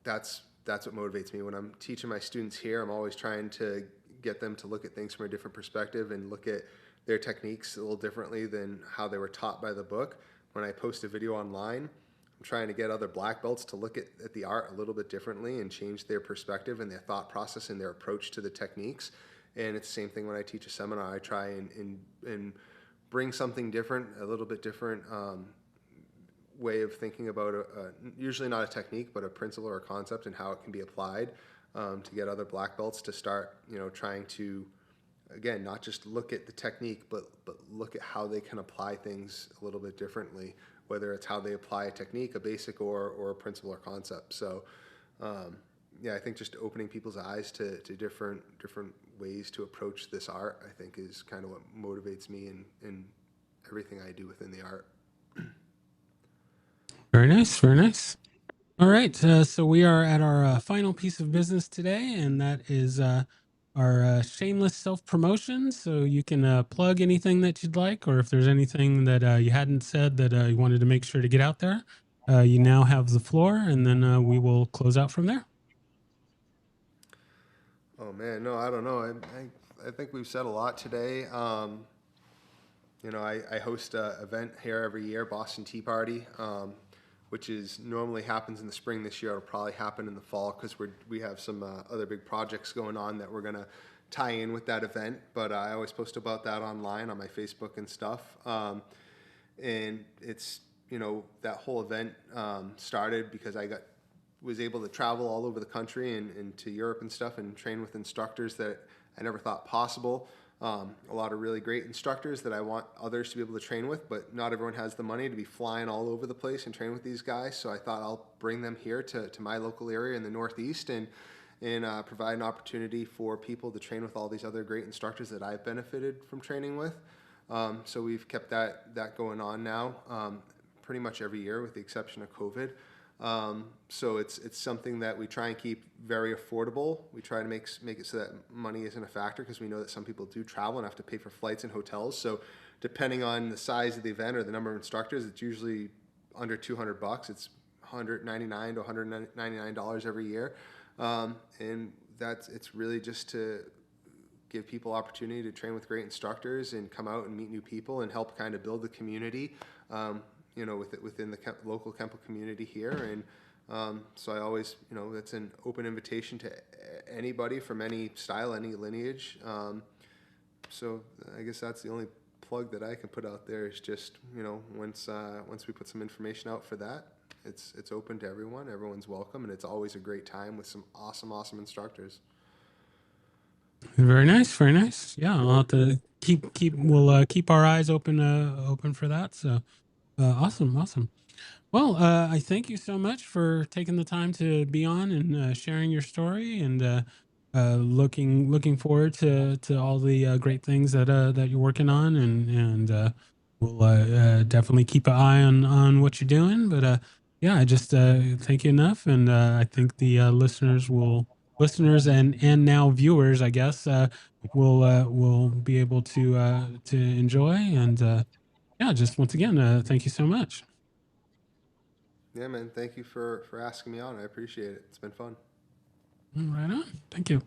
That's what motivates me when I'm teaching my students here. I'm always trying to get them to look at things from a different perspective and look at their techniques a little differently than how they were taught by the book. When I post a video online, I'm trying to get other black belts to look at the art a little bit differently and change their perspective and their thought process and their approach to the techniques. And it's the same thing when I teach a seminar. I try and bring something different, a little bit different way of thinking about usually not a technique, but a principle or a concept, and how it can be applied, to get other black belts to start, trying to, again, not just look at the technique, but look at how they can apply things a little bit differently, whether it's how they apply a technique, a basic, or a principle or concept. So, yeah, I think just opening people's eyes to different ways to approach this art, I think, is kind of what motivates me in everything I do within the art. Very nice, very nice. All right, so we are at our final piece of business today, and that is our shameless self-promotion. So you can plug anything that you'd like, or if there's anything that you hadn't said that you wanted to make sure to get out there, you now have the floor, and then we will close out from there. Oh man, no, I don't know. I think we've said a lot today. I host an event here every year, Boston Tea Party, which is normally happens in the spring. This year it'll probably happen in the fall because we have some other big projects going on that we're gonna tie in with that event. But I always post about that online on my Facebook and stuff. And it's that whole event started because I was able to travel all over the country and to Europe and stuff, and train with instructors that I never thought possible. A lot of really great instructors that I want others to be able to train with, but not everyone has the money to be flying all over the place and train with these guys. So I thought I'll bring them here to my local area in the Northeast, and provide an opportunity for people to train with all these other great instructors that I've benefited from training with. So we've kept that going on now, pretty much every year with the exception of COVID. So it's something that we try and keep very affordable. We try to make it so that money isn't a factor, because we know that some people do travel and have to pay for flights and hotels. So depending on the size of the event or the number of instructors, it's usually under $200. It's $199 to $199 every year. And it's really just to give people opportunity to train with great instructors and come out and meet new people and help kind of build the community, within the local Kenpo community here. And so I always, it's an open invitation to anybody from any style, any lineage. So I guess that's the only plug that I can put out there, is just, once we put some information out for that, it's open to everyone. Everyone's welcome, and it's always a great time with some awesome instructors. Very nice, very nice. Yeah, I'll have to we'll keep our eyes open for that. So awesome. Well, I thank you so much for taking the time to be on and sharing your story, and looking forward to all the great things that you're working on, and we'll definitely keep an eye on what you're doing. But yeah, I just thank you enough, and I think the listeners and now viewers, I guess, will be able to enjoy. And yeah, just once again, thank you so much. Yeah, man. Thank you for asking me on. I appreciate it. It's been fun. Right on. Thank you.